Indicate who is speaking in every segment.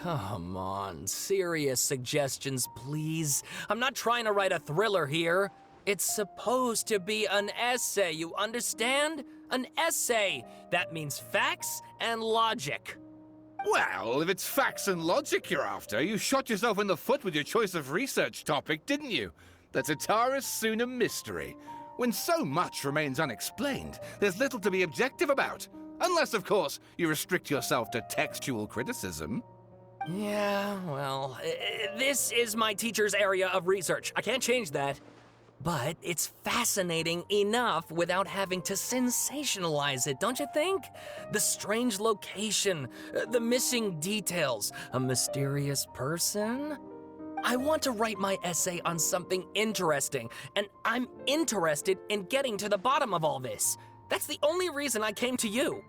Speaker 1: Come on, serious suggestions, please. I'm not trying to write a thriller here. It's supposed to be an essay, you understand? An essay! That means facts and logic.
Speaker 2: Well, if it's facts and logic you're after, you shot yourself in the foot with your choice of research topic, didn't you? The Tatara Suna mystery. When so much remains unexplained, there's little to be objective about. Unless, of course, you restrict yourself to textual criticism.
Speaker 1: Yeah, well, this is my teacher's area of research. I can't change that. But it's fascinating enough without having to sensationalize it, don't you think? The strange location, the missing details, a mysterious person. I want to write my essay on something interesting, and I'm interested in getting to the bottom of all this. That's the only reason I came to you.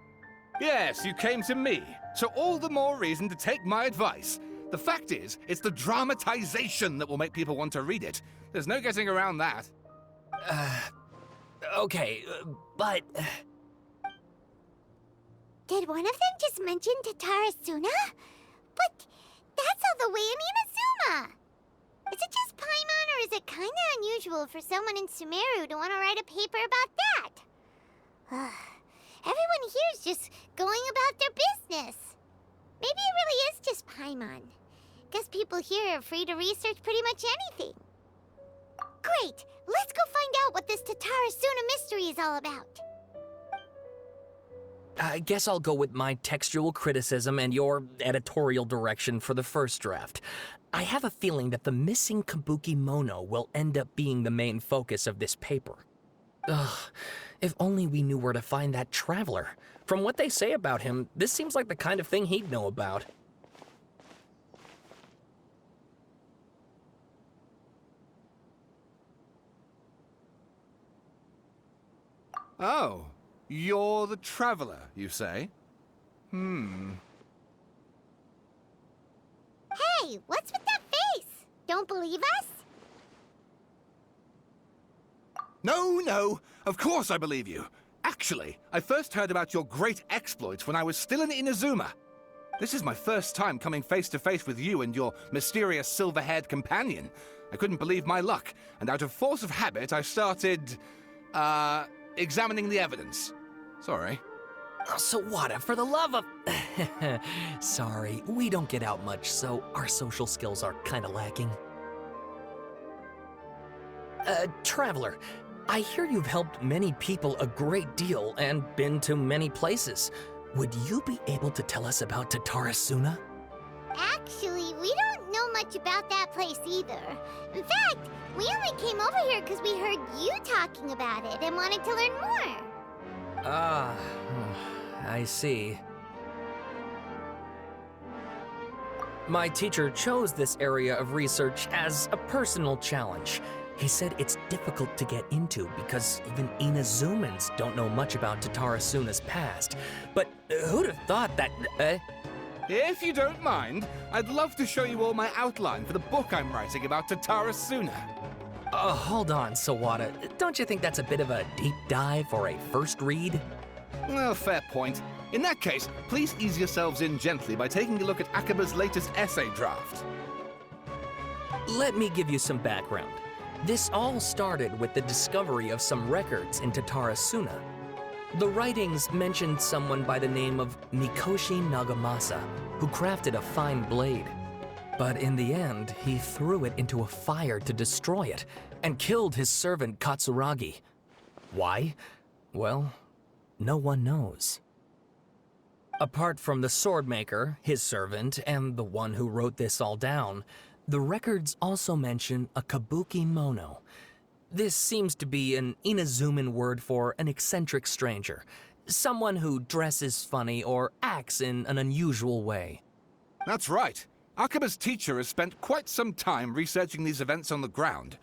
Speaker 2: Yes, you came to me, so all the more reason to take my advice. The fact is, it's the dramatization that will make people want to read it. There's no getting around that.
Speaker 1: Okay, but...
Speaker 3: Did one of them just mention Tatara Suna? But that's all the way in Inazuma! Is it just Paimon, or is it kinda unusual for someone in Sumeru to want to write a paper about that? Everyone here's just going about their business. Maybe it really is just Paimon. Guess people here are free to research pretty much anything. Great! Let's go find out what this Tatara Suna mystery is all about.
Speaker 1: I guess I'll go with my textual criticism and your editorial direction for the first draft. I have a feeling that the missing Kabuki Mono will end up being the main focus of this paper. Ugh, if only we knew where to find that traveler. From what they say about him, this seems like the kind of thing he'd know about.
Speaker 2: Oh, you're the traveler, you say?
Speaker 3: Hey, what's with that face? Don't believe us?
Speaker 2: No, of course I believe you. Actually, I first heard about your great exploits when I was still in Inazuma. This is my first time coming face to face with you and your mysterious silver-haired companion. I couldn't believe my luck, and out of force of habit, I started, examining the evidence. Sorry.
Speaker 1: Oh, Sawada, for the love of... Sorry, we don't get out much, so our social skills are kinda lacking. Traveler, I hear you've helped many people a great deal and been to many places. Would you be able to tell us about Tatara Suna?
Speaker 3: Actually, we don't know much about that place either. In fact, we only came over here because we heard you talking about it and wanted to learn more.
Speaker 1: Ah, I see. My teacher chose this area of research as a personal challenge. He said it's difficult to get into because even Inazumans don't know much about Tatara Suna's past. But who'd have thought that...
Speaker 2: If you don't mind, I'd love to show you all my outline for the book I'm writing about Tatara Suna.
Speaker 1: Hold on, Sawada. Don't you think that's a bit of a deep dive for a first read?
Speaker 2: Well, fair point. In that case, please ease yourselves in gently by taking a look at Akaba's latest essay draft.
Speaker 1: Let me give you some background. This all started with the discovery of some records in Tatara Suna. The writings mentioned someone by the name of Mikoshi Nagamasa, who crafted a fine blade. But in the end, he threw it into a fire to destroy it, and killed his servant Katsuragi. Why? Well, no one knows. Apart from the swordmaker, his servant, and the one who wrote this all down, the records also mention a Kabuki Mono. This seems to be an Inazuman word for an eccentric stranger, someone who dresses funny or acts in an unusual way.
Speaker 2: That's right. Akaba's teacher has spent quite some time researching these events on the ground.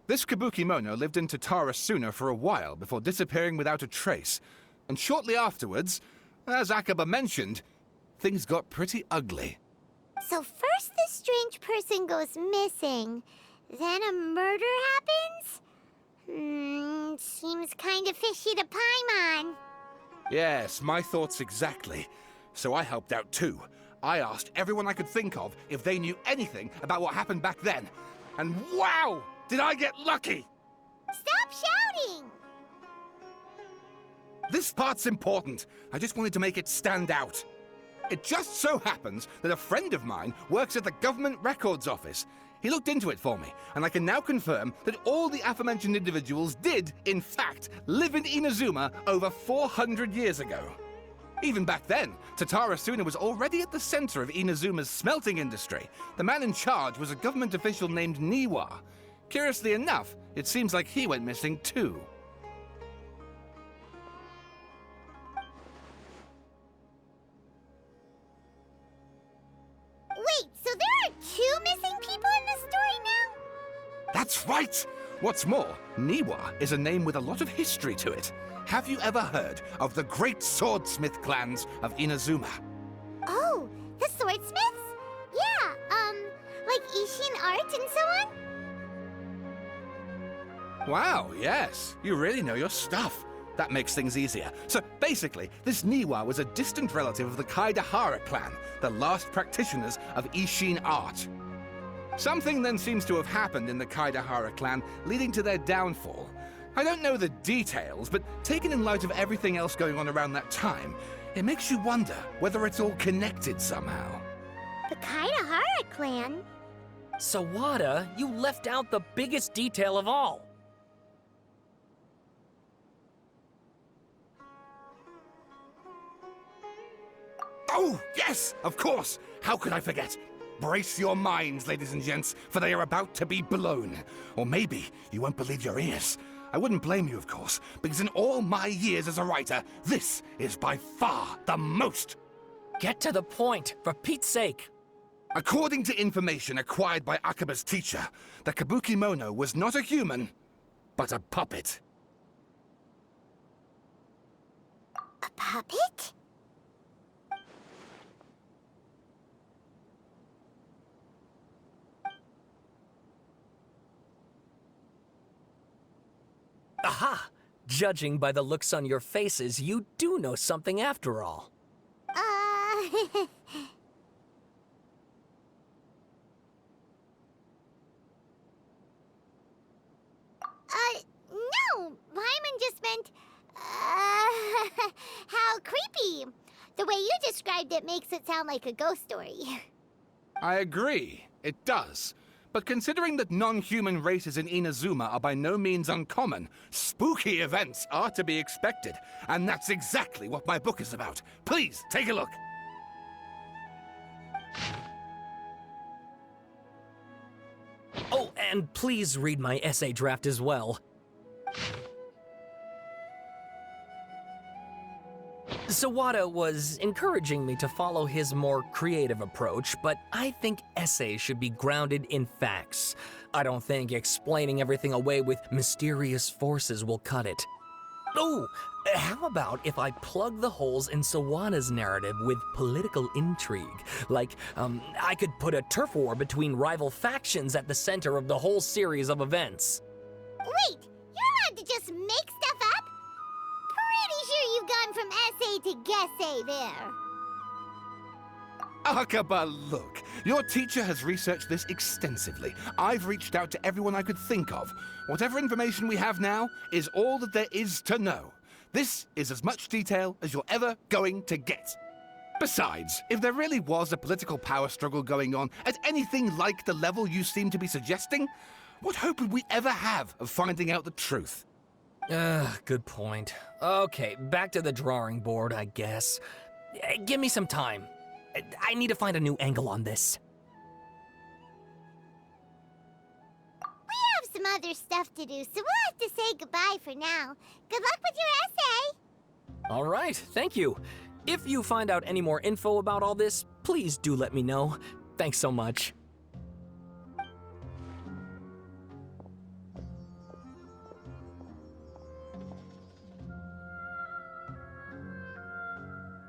Speaker 2: This Kabuki Mono lived in Tatara Suna for a while before disappearing without a trace. And shortly afterwards, as Akaba mentioned, things got pretty ugly.
Speaker 3: So first this strange person goes missing, then a murder happens? Seems kinda fishy to Paimon.
Speaker 2: Yes, my thoughts exactly. So I helped out too. I asked everyone I could think of if they knew anything about what happened back then. And wow! Did I get lucky!
Speaker 3: Stop shouting!
Speaker 2: This part's important. I just wanted to make it stand out. It just so happens that a friend of mine works at the Government Records Office. He looked into it for me, and I can now confirm that all the aforementioned individuals did, in fact, live in Inazuma over 400 years ago. Even back then, Tatara Suna was already at the center of Inazuma's smelting industry. The man in charge was a government official named Niwa. Curiously enough, it seems like he went missing too.
Speaker 3: Wait, so there are 2 missing people in this story now?
Speaker 2: That's right! What's more, Niwa is a name with a lot of history to it. Have you ever heard of the great swordsmith clans of Inazuma?
Speaker 3: Oh, the swordsmiths? Yeah, like Ishin art and so on?
Speaker 2: Wow, yes. You really know your stuff. That makes things easier. So basically, this Niwa was a distant relative of the Kaidahara clan, the last practitioners of Ishin art. Something then seems to have happened in the Kaidahara clan, leading to their downfall. I don't know the details, but taken in light of everything else going on around that time, it makes you wonder whether it's all connected somehow.
Speaker 3: The Kaidahara clan?
Speaker 1: Sawada, you left out the biggest detail of all.
Speaker 2: Oh, yes, of course. How could I forget? Brace your minds, ladies and gents, for they are about to be blown. Or maybe you won't believe your ears. I wouldn't blame you, of course, because in all my years as a writer, this is by far the most.
Speaker 1: Get to the point, for Pete's sake.
Speaker 2: According to information acquired by Akaba's teacher, the Kabukimono was not a human, but a puppet.
Speaker 3: A puppet?
Speaker 1: Aha! Judging by the looks on your faces, you do know something after all.
Speaker 3: No! Paimon just meant, how creepy. The way you described it makes it sound like a ghost story.
Speaker 2: I agree, it does. But considering that non-human races in Inazuma are by no means uncommon, spooky events are to be expected. And that's exactly what my book is about. Please, take a look.
Speaker 1: Oh, and please read my essay draft as well. Sawada was encouraging me to follow his more creative approach, but I think essays should be grounded in facts. I don't think explaining everything away with mysterious forces will cut it. Oh, how about if I plug the holes in Sawada's narrative with political intrigue? Like, I could put a turf war between rival factions at the center of the whole series of events.
Speaker 3: Wait, you're allowed to just make stuff up? Pretty sure you've gone from essay to guessay there.
Speaker 2: Akaba, look. Your teacher has researched this extensively. I've reached out to everyone I could think of. Whatever information we have now is all that there is to know. This is as much detail as you're ever going to get. Besides, if there really was a political power struggle going on at anything like the level you seem to be suggesting, what hope would we ever have of finding out the truth?
Speaker 1: Good point. Okay, back to the drawing board, I guess. Give me some time. I need to find a new angle on this.
Speaker 3: We have some other stuff to do, so we'll have to say goodbye for now. Good luck with your essay!
Speaker 1: All right, thank you. If you find out any more info about all this, please do let me know. Thanks so much.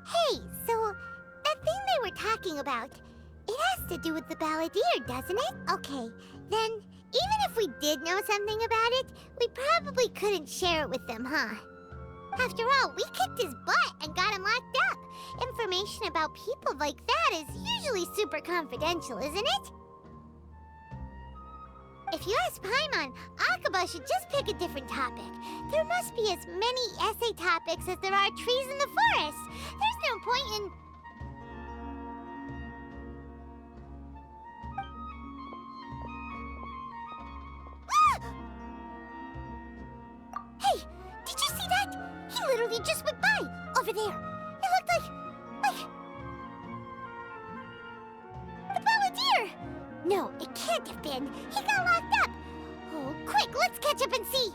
Speaker 3: Hey, so that thing they were talking about, it has to do with the balladeer, doesn't it? Okay, then even if we did know something about it, we probably couldn't share it with them, huh? After all, we kicked his butt and got him locked up. Information about people like that is usually super confidential, isn't it? If you ask Paimon, Akaba should just pick a different topic. There must be as many essay topics as there are trees in the forest. There's no point in... Hey, did you see that? He literally just went by, over there. It looked like... the Balladeer! No, it can't have been. He got locked up. Oh, quick, let's catch up and see.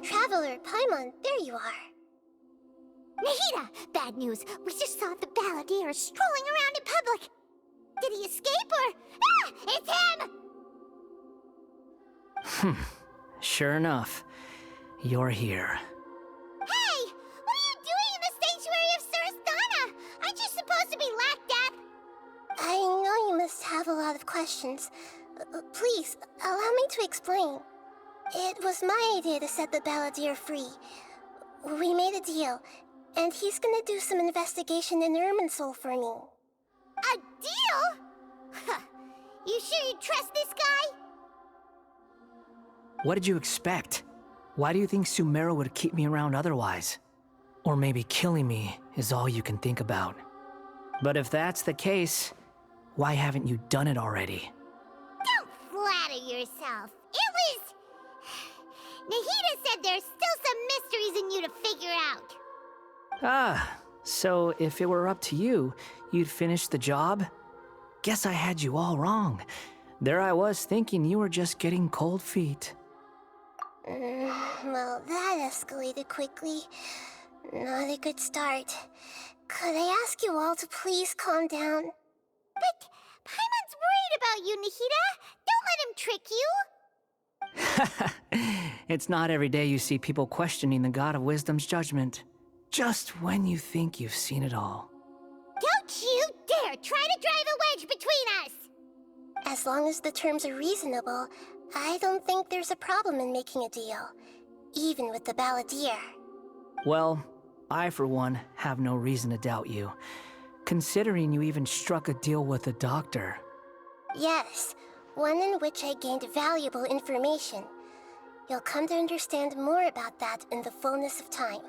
Speaker 3: Traveler, Paimon, there you are. Nahida! Bad news. We just saw the Balladeer strolling around in public. Did he escape or... Ah! It's him!
Speaker 4: Sure enough. You're here.
Speaker 3: Hey! What are you doing in the sanctuary of Surasthana? Aren't you supposed to be locked up? I know you must have a lot of questions. Please, allow me to explain. It was my idea to set the Balladeer free. We made a deal, and he's gonna do some investigation in Irminsul for me. A deal? Huh. You sure you trust this guy?
Speaker 4: What did you expect? Why do you think Sumeru would keep me around otherwise? Or maybe killing me is all you can think about. But if that's the case, why haven't you done it already?
Speaker 3: Don't flatter yourself. It was... Nahida said there's still some mysteries in you to figure out.
Speaker 4: Ah, so if it were up to you, you'd finish the job? Guess I had you all wrong. There I was thinking you were just getting cold feet.
Speaker 3: Well, that escalated quickly. Not a good start. Could I ask you all to please calm down? But Paimon's worried about you, Nahida. Don't let him trick you.
Speaker 4: It's not every day you see people questioning the God of Wisdom's judgment. Just when you think you've seen it all.
Speaker 3: Don't you dare try to drive a wedge between us! As long as the terms are reasonable, I don't think there's a problem in making a deal. Even with the Balladeer.
Speaker 4: Well, I for one have no reason to doubt you. Considering you even struck a deal with the doctor.
Speaker 3: Yes, one in which I gained valuable information. You'll come to understand more about that in the fullness of time.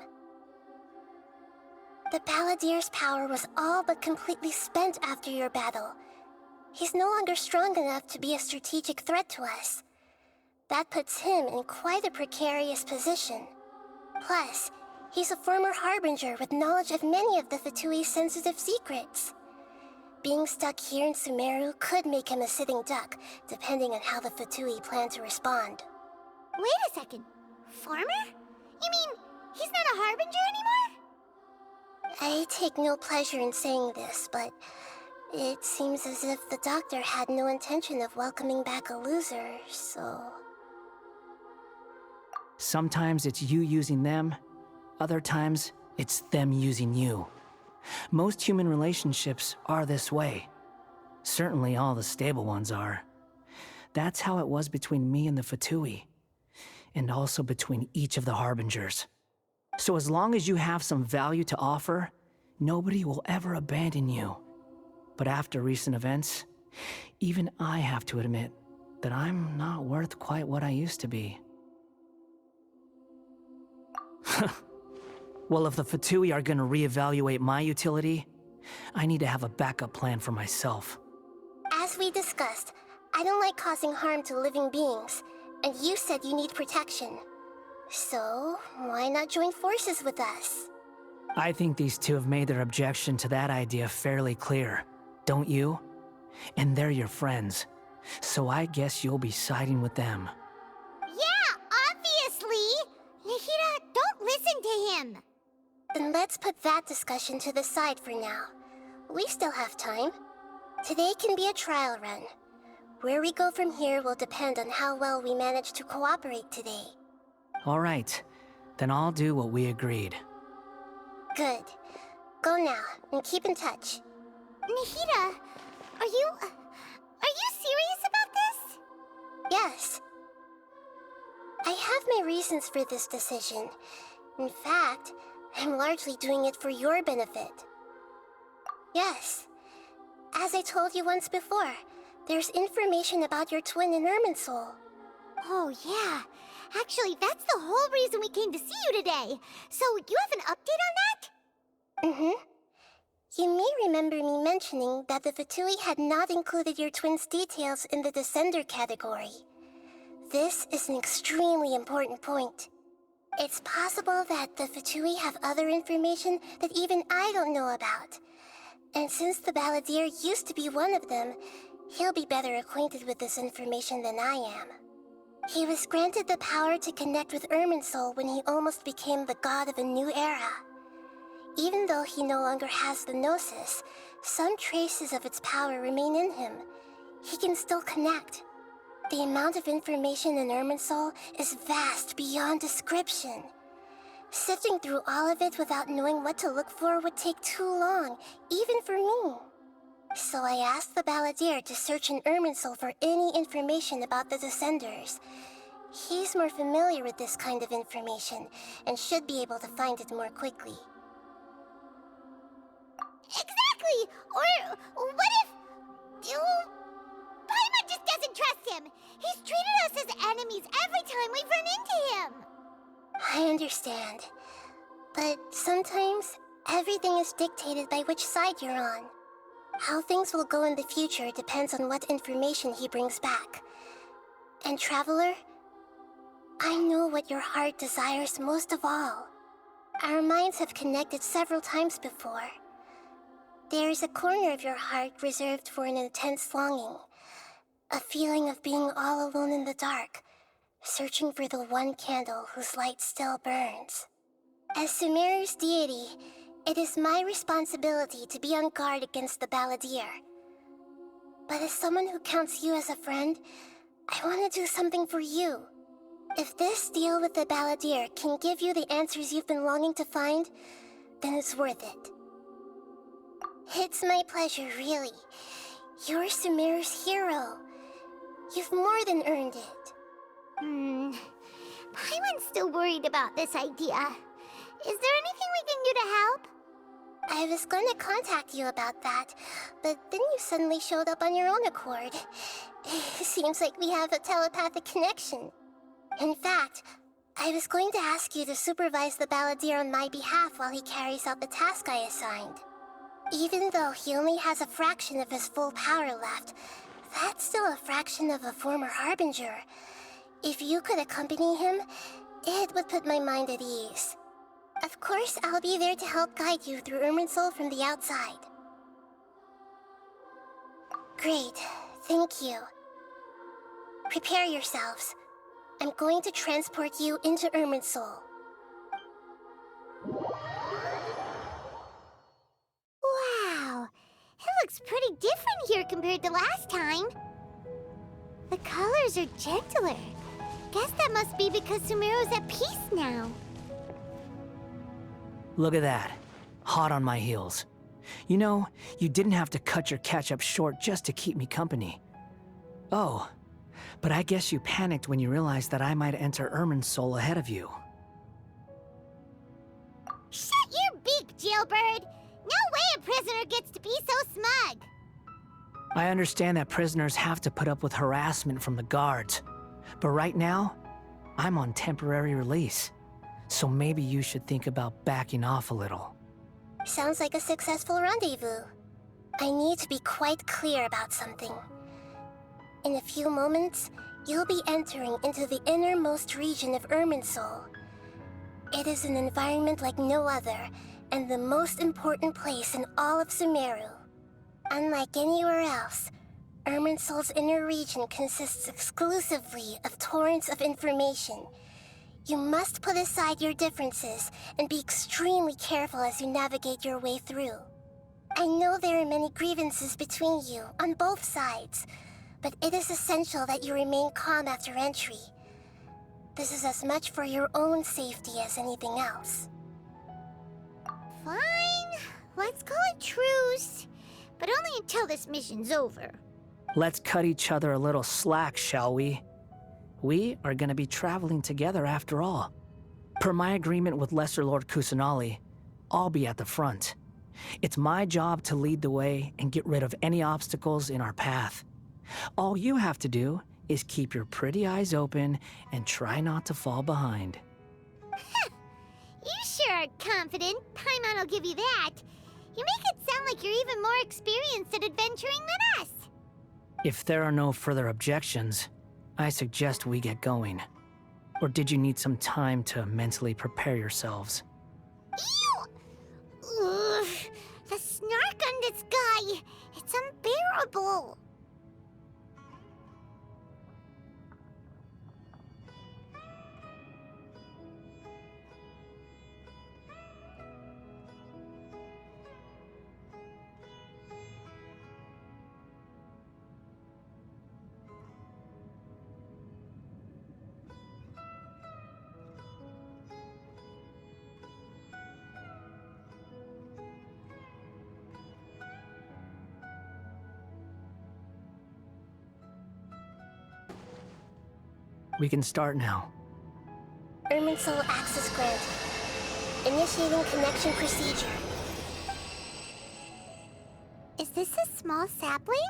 Speaker 3: The Balladeer's power was all but completely spent after your battle. He's no longer strong enough to be a strategic threat to us. That puts him in quite a precarious position. Plus, he's a former Harbinger with knowledge of many of the Fatui's sensitive secrets. Being stuck here in Sumeru could make him a sitting duck, depending on how the Fatui plan to respond. Wait a second. Farmer? You mean he's not a Harbinger anymore? I take no pleasure in saying this, but it seems as if the doctor had no intention of welcoming back a loser, so...
Speaker 4: Sometimes it's you using them, other times it's them using you. Most human relationships are this way. Certainly all the stable ones are. That's how it was between me and the Fatui, and also between each of the Harbingers. So as long as you have some value to offer, nobody will ever abandon you. But after recent events, even I have to admit that I'm not worth quite what I used to be. Well, if the Fatui are gonna reevaluate my utility, I need to have a backup plan for myself.
Speaker 3: As we discussed, I don't like causing harm to living beings, and you said you need protection. So, why not join forces with us?
Speaker 4: I think these two have made their objection to that idea fairly clear, don't you? And they're your friends, so I guess you'll be siding with them.
Speaker 3: Yeah, obviously! Nahida, don't listen to him! Then let's put that discussion to the side for now.
Speaker 5: We still have time. Today can be a trial run. Where we go from here will depend on how well we manage to cooperate today.
Speaker 4: All right, then I'll do what we agreed.
Speaker 5: Good. Go now, and keep in touch.
Speaker 3: Nahida, are you serious about this?
Speaker 5: Yes. I have my reasons for this decision. In fact, I'm largely doing it for your benefit. Yes. As I told you once before, there's information about your twin in Irminsul.
Speaker 3: Oh, yeah. Actually, that's the whole reason we came to see you today. So, you have an update on that?
Speaker 5: Mm-hmm. You may remember me mentioning that the Fatui had not included your twin's details in the Descender category. This is an extremely important point. It's possible that the Fatui have other information that even I don't know about. And since the Balladeer used to be one of them, he'll be better acquainted with this information than I am. He was granted the power to connect with Irminsul when he almost became the god of a new era. Even though he no longer has the Gnosis, some traces of its power remain in him. He can still connect. The amount of information in Irminsul is vast beyond description. Sifting through all of it without knowing what to look for would take too long, even for me. So I asked the Balladeer to search in Irminsul for any information about the Descenders. He's more familiar with this kind of information, and should be able to find it more quickly.
Speaker 3: Exactly! Or what if... Paimon just doesn't trust him! He's treated us as enemies every time we've run into him!
Speaker 5: I understand. But sometimes, everything is dictated by which side you're on. How things will go in the future depends on what information he brings back. And Traveler, I know what your heart desires most of all. Our minds have connected several times before. There is a corner of your heart reserved for an intense longing. A feeling of being all alone in the dark, searching for the one candle whose light still burns. As Sumeru's deity, it is my responsibility to be on guard against the Balladeer. But as someone who counts you as a friend, I want to do something for you. If this deal with the Balladeer can give you the answers you've been longing to find, then it's worth it. It's my pleasure, really. You're Sumeru's hero. You've more than earned it.
Speaker 3: Paimon's still worried about this idea. Is there anything we can do to help?
Speaker 5: I was going to contact you about that, but then you suddenly showed up on your own accord. Seems like we have a telepathic connection. In fact, I was going to ask you to supervise the Balladeer on my behalf while he carries out the task I assigned. Even though he only has a fraction of his full power left, that's still a fraction of a former Harbinger. If you could accompany him, it would put my mind at ease. Of course, I'll be there to help guide you through Irminsul from the outside. Great, thank you. Prepare yourselves. I'm going to transport you into Irminsul.
Speaker 3: Wow, it looks pretty different here compared to last time. The colors are gentler. Guess that must be because Sumeru's at peace now.
Speaker 4: Look at that. Hot on my heels. You know, you didn't have to cut your catch-up short just to keep me company. Oh, but I guess you panicked when you realized that I might enter Irminsul ahead of you.
Speaker 3: Shut your beak, jailbird! No way a prisoner gets to be so smug!
Speaker 4: I understand that prisoners have to put up with harassment from the guards. But right now, I'm on temporary release. So maybe you should think about backing off a little.
Speaker 5: Sounds like a successful rendezvous. I need to be quite clear about something. In a few moments, you'll be entering into the innermost region of Irminsul. It is an environment like no other, and the most important place in all of Sumeru. Unlike anywhere else, Irminsul's inner region consists exclusively of torrents of information. You must put aside your differences and be extremely careful as you navigate your way through. I know there are many grievances between you, on both sides, but it is essential that you remain calm after entry. This is as much for your own safety as anything else.
Speaker 3: Fine. Let's call it truce. But only until this mission's over.
Speaker 4: Let's cut each other a little slack, shall we? We are gonna be traveling together after all. Per my agreement with Lesser Lord Kusanali, I'll be at the front. It's my job to lead the way and get rid of any obstacles in our path. All you have to do is keep your pretty eyes open and try not to fall behind.
Speaker 3: You sure are confident. Paimon will give you that. You make it sound like you're even more experienced at adventuring than us.
Speaker 4: If there are no further objections, I suggest we get going. Or did you need some time to mentally prepare yourselves?
Speaker 3: Ew! Ugh, the snark on this guy. It's unbearable.
Speaker 4: We can start now.
Speaker 5: Irminsul access granted. Initiating connection procedure.
Speaker 3: Is this a small sapling?